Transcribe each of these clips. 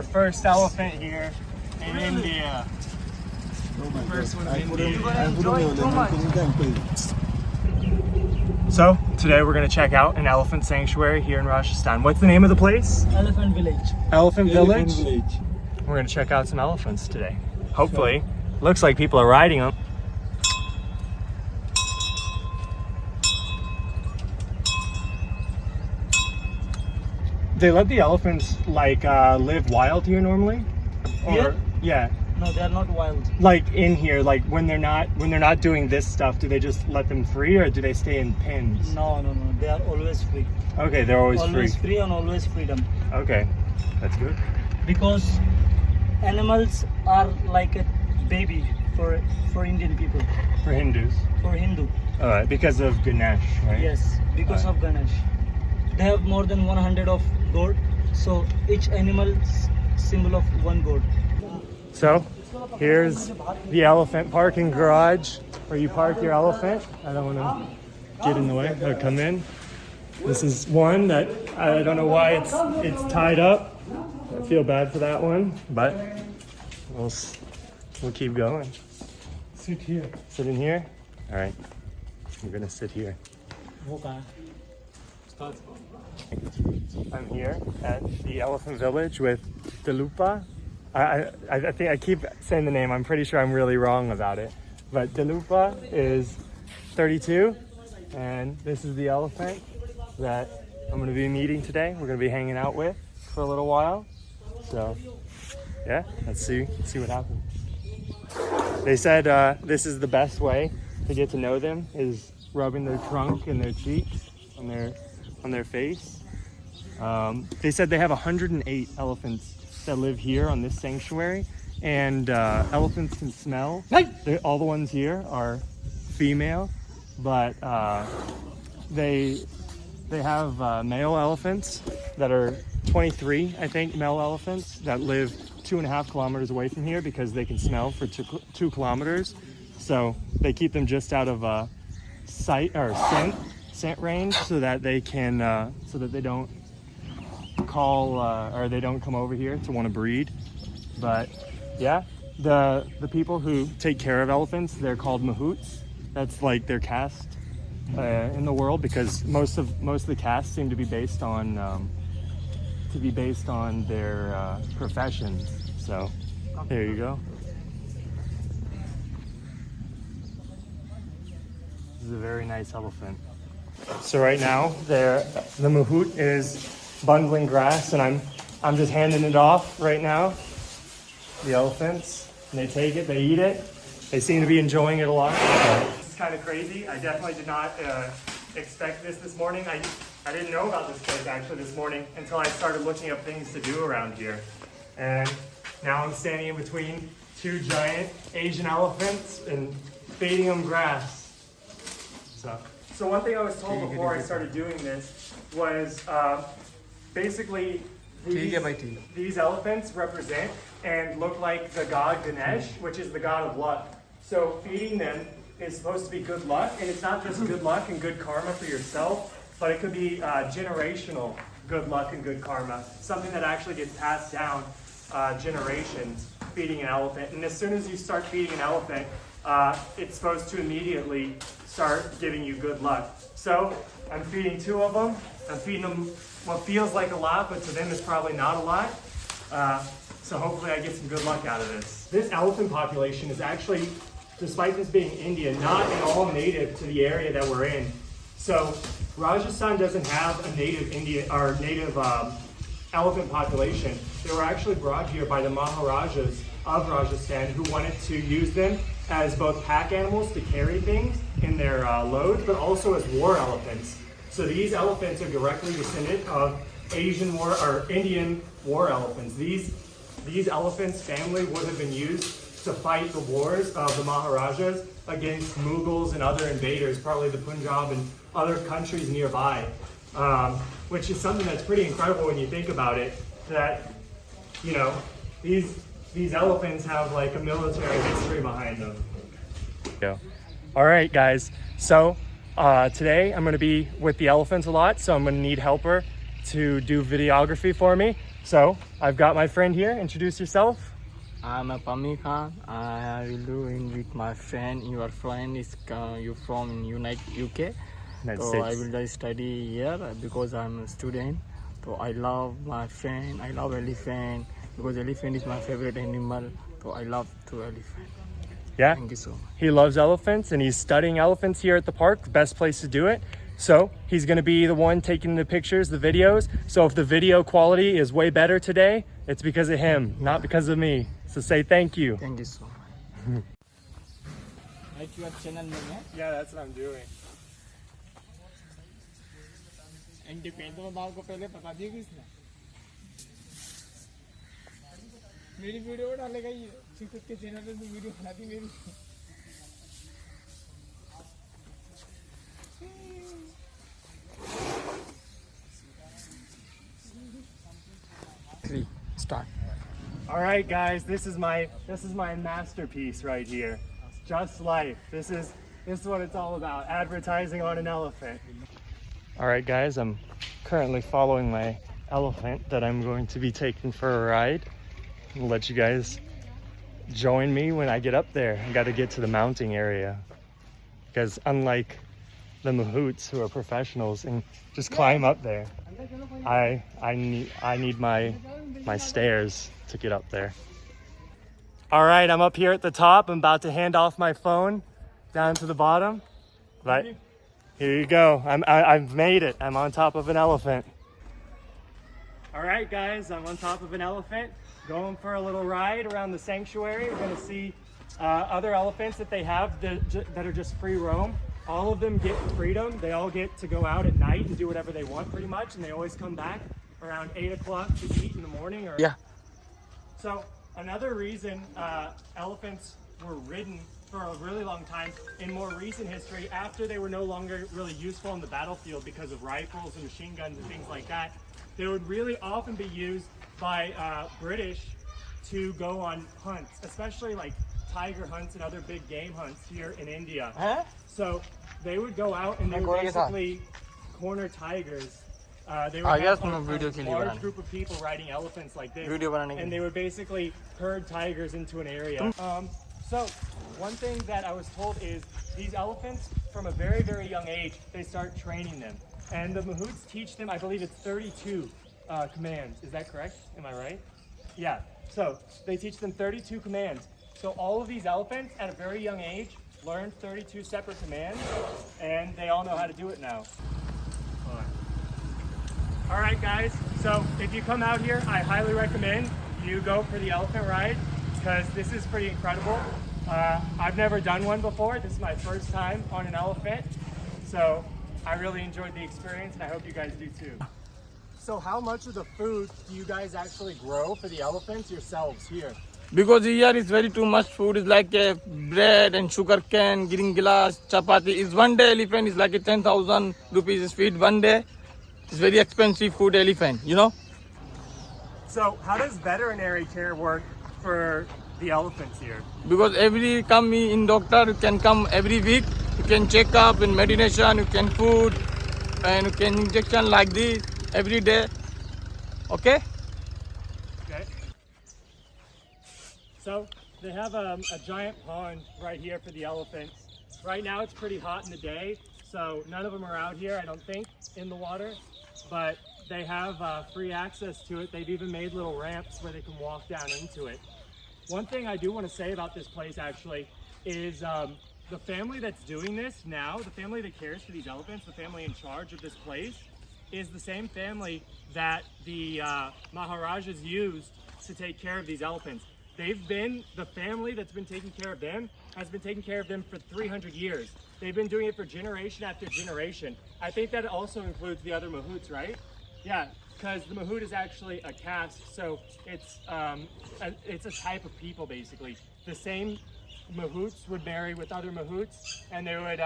our first elephant here in India. First one in India. So today we're going to check out an elephant sanctuary here in Rajasthan. What's the name of the place? Elephant Village. Elephant Village? We're going to check out some elephants today. Hopefully. Looks like people are riding them. They let the elephants like live wild here normally? Or, Here? Yeah. No, they are not wild. Like in here, like when they're not doing this stuff, do they just let them free or do they stay in pens? No. They are always free. Okay, they're always free and always freedom. Okay, that's good. Because animals are like a baby for Indian people. For Hindus. For Hindu. Alright, because of Ganesh, right? Yes, because of Ganesh. They have more than 100 of goat, so each animal symbol of one goat. So here's the elephant parking garage where you park your elephant. I don't want to get in the way or come in. This is one that I don't know why it's tied up. I feel bad for that one, but we'll keep going. Sit here. Sit in here? All right, we're gonna sit here. I'm here at the Elephant Village with Dilupa. I think I keep saying the name. I'm pretty sure I'm really wrong about it. But Dilupa is 32, and this is the elephant that I'm going to be meeting today. We're going to be hanging out with for a little while. So, yeah, let's see what happens. They said this is the best way to get to know them is rubbing their trunk and their cheeks on their face. They said they have 108 elephants that live here on this sanctuary, and elephants can smell. All the ones here are female, but they have male elephants that are 23, I think, male elephants that live 2.5 kilometers away from here because they can smell for 2 kilometers. So they keep them just out of sight or scent range so that they can so that they don't call or they don't come over here to want to breed. Of yeah, the people who take care of elephants, they're called mahouts. That's like their caste in the world, because most of the castes seem to be based on their professions. So there you go. This is a very nice elephant. So right now the mahout is bundling grass, and I'm just handing it off right now. The elephants, and they take it, they eat it. They seem to be enjoying it a lot. This is kind of crazy. I definitely did not expect this morning. I didn't know about this place actually this morning until I started looking up things to do around here. And now I'm standing in between 2 giant Asian elephants and feeding them grass. So one thing I was told before I started doing this was basically these elephants represent and look like the god Ganesh, which is the god of luck. So feeding them is supposed to be good luck, and it's not just good luck and good karma for yourself, but it could be generational good luck and good karma, something that actually gets passed down generations, feeding an elephant. And as soon as you start feeding an elephant, it's supposed to immediately start giving you good luck. So I'm feeding 2 of them. I'm feeding them what feels like a lot, but to them it's probably not a lot. So hopefully I get some good luck out of this. This elephant population is actually, despite this being India, not at all native to the area that we're in. So Rajasthan doesn't have a native elephant population. They were actually brought here by the Maharajas of Rajasthan, who wanted to use them as both pack animals to carry things in their loads, but also as war elephants. So these elephants are directly descendant of Indian war elephants. These elephants' family would have been used to fight the wars of the Maharajas against Mughals and other invaders, probably the Punjab and other countries nearby, which is something that's pretty incredible when you think about it, that, you know, these elephants have like a military history behind them. Yeah. All right, guys. So today I'm going to be with the elephants a lot, so I'm going to need helper to do videography for me. So I've got my friend here. Introduce yourself. I'm a Pami Khan. I will do in with my friend. Your friend is you from UK. United So I States. will just study here because I'm a student. So I love my friend. I love elephant because elephant is my favorite animal. So I love to elephant. Yeah, Thank you so much. he loves elephants and he's studying elephants here at the park. The best place to do it. So he's going to be the one taking the pictures, the videos. So if the video quality is way better today, it's because of him, not because of me. So say thank you. Thank you so much. Like your channel name, Yeah, that's what I'm doing. Independent बाल को पहले बता दिया किसने मेरी video डालेगा ये सिर्फ उसके चैनल पे वीडियो बना दी मेरी 3 start. All right, guys, this is my masterpiece right here. Just life. This is what it's all about. Advertising on an elephant. All right, guys, I'm currently following my elephant that I'm going to be taking for a ride. I'll let you guys join me when I get up there. I got to get to the mounting area because unlike the mahouts who are professionals and just climb up there, I need my stairs to get up there. All right, I'm up here at the top. I'm about to hand off my phone down to the bottom. But here you go. I've made it. I'm on top of an elephant. All right, guys, I'm on top of an elephant, going for a little ride around the sanctuary. We're gonna see other elephants that they have that are just free roam. All of them get freedom. They all get to go out at night and do whatever they want pretty much, and they always come back around 8 o'clock to eat in the morning. Yeah. So another reason elephants were ridden for a really long time in more recent history, after they were no longer really useful on the battlefield because of rifles and machine guns and things like that, they would really often be used by British to go on hunts, especially like tiger hunts and other big game hunts here in India. Huh? So they would go out and they would basically corner tigers. They would yes, have मैं video के लिए large बनाने. group of people riding elephants like this, Video बनाने के and लिए. they would basically herd tigers into an area. So one thing that I was told is these elephants, from a very, very young age, they start training them. And the mahouts teach them, I believe it's 32 commands. Is that correct? Am I right? Yeah. So they teach them 32 commands. So all of these elephants at a very young age learned 32 separate commands, and they all know how to do it now. All right, guys. So if you come out here, I highly recommend you go for the elephant ride because this is pretty incredible. I've never done one before. This is my first time on an elephant. So I really enjoyed the experience, and I hope you guys do too. So how much of the food do you guys actually grow for the elephants yourselves here? Because here is very too much food. Is like bread and sugar cane, green glass, chapati. Is one day elephant is like a 10,000 rupees is feed one day. It's very expensive food elephant, you know. So how does veterinary care work for the elephants here? Because every come in doctor, you can come every week. You can check up in medication, you can food, and you can injection like this every day. Okay. Okay. So they have a giant pond right here for the elephants. Right now it's pretty hot in the day, so none of them are out here, I don't think, in the water. But they have free access to it. They've even made little ramps where they can walk down into it. One thing I do want to say about this place actually is the family that's doing this now, the family that cares for these elephants, the family in charge of this place, is the same family that the Maharajas used to take care of these elephants. The family that's been taking care of them has been taking care of them for 300 years. They've been doing it for generation after generation. I think that also includes the other mahouts, right? Yeah, because the mahout is actually a caste, so it's a type of people basically. The same mahouts would marry with other mahouts, and they would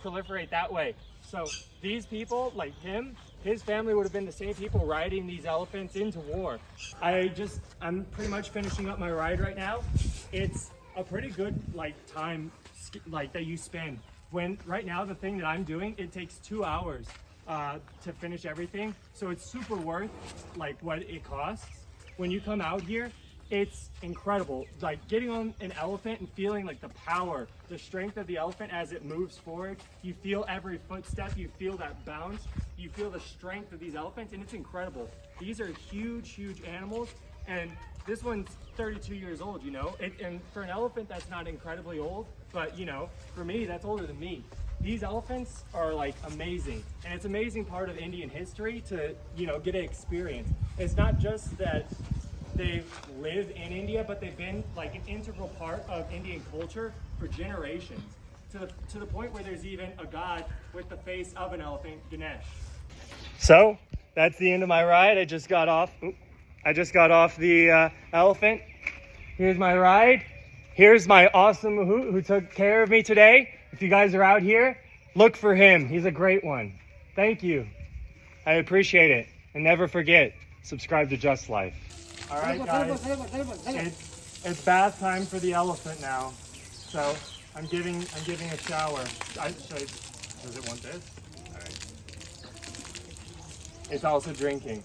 proliferate that way. So these people, like him, his family would have been the same people riding these elephants into war. I'm pretty much finishing up my ride right now. It's a pretty good time that you spend. When right now the thing that I'm doing, it takes 2 hours to finish everything. So it's super worth like what it costs. When you come out here, it's incredible. Like getting on an elephant and feeling like the power, the strength of the elephant as it moves forward. You feel every footstep, you feel that bounce, you feel the strength of these elephants, and it's incredible. These are huge, huge animals, and this one's 32 years old, you know? And for an elephant, that's not incredibly old, but you know, for me, that's older than me. These elephants are like amazing, and it's an amazing part of Indian history to, you know, get to experience. It's not just that they live in India, but they've been like an integral part of Indian culture for generations, to the point where there's even a god with the face of an elephant, Ganesh. So that's the end of my ride. I just got off the elephant. Here's my ride. Here's my awesome mahout who took care of me today. If you guys are out here, look for him. He's a great one. Thank you. I appreciate it. And never forget, subscribe to Just Life. All right, guys. It's bath time for the elephant now. So I'm giving a shower. Does it want this? All right. It's also drinking.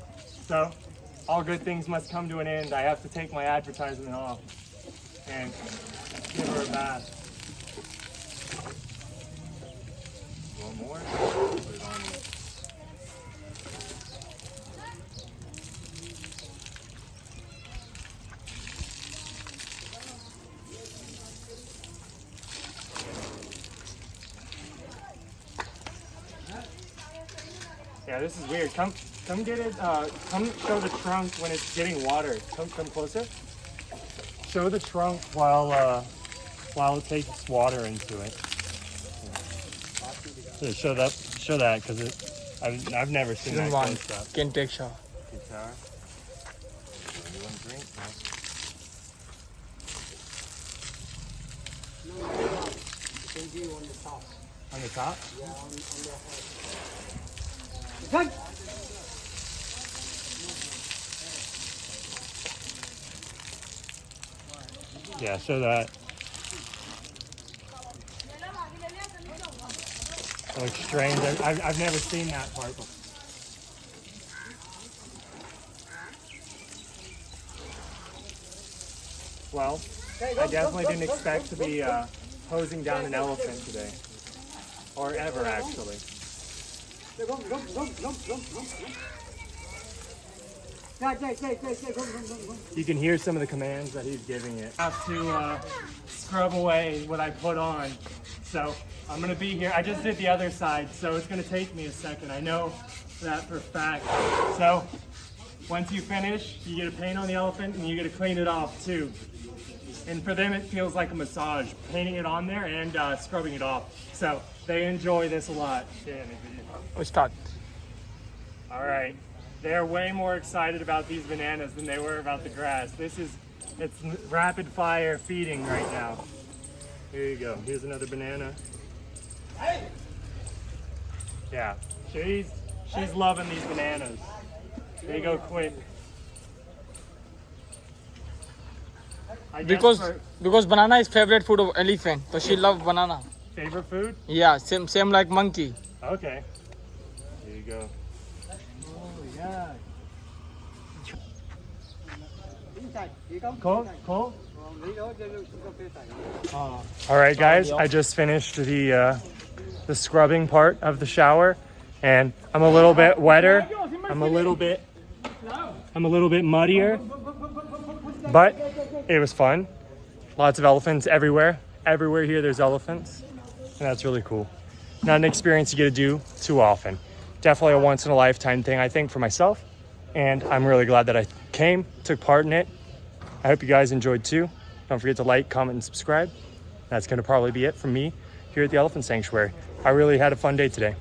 So all good things must come to an end. I have to take my advertisement off and give her a bath. One more. Put it on me. Yeah, this is weird. Come get it. Come show the trunk when it's getting water. Come closer. Show the trunk while it takes water into it. So show that because I've never seen that close up. Can take shower. Take shower. You want to drink? No. You can do on the top. On the top? Yeah, on the head. Yeah, show that. It looks strange. I've never seen that part before. Well, I definitely didn't expect to be hosing down an elephant today. Or ever, actually. You can hear some of the commands that he's giving it. I have to scrub away what I put on. So I'm gonna be here. I just did the other side, so it's gonna take me a second. I know that for a fact. So once you finish, you get to paint on the elephant and you get to clean it off too. And for them, it feels like a massage, painting it on there and scrubbing it off. So they enjoy this a lot. We start. All right. They're way more excited about these bananas than they were about the grass. It's rapid fire feeding right now. Here you go. Here's another banana. Yeah, she's loving these bananas. There you go, Quinn. Because banana is favorite food of elephant, so she love banana. Favorite food? Yeah, same like monkey. Okay. Here you go. Oh yeah. Cool. All right, guys. I just finished the scrubbing part of the shower, and I'm a little bit wetter. I'm a little bit muddier, but it was fun. Lots of elephants everywhere. Everywhere here, there's elephants, and that's really cool. Not an experience you get to do too often. Definitely a once in a lifetime thing, I think, for myself, and I'm really glad that I came, took part in it. I hope you guys enjoyed too. Don't forget to like, comment, and subscribe. That's going to probably be it from me here at the Elephant Sanctuary. I really had a fun day today.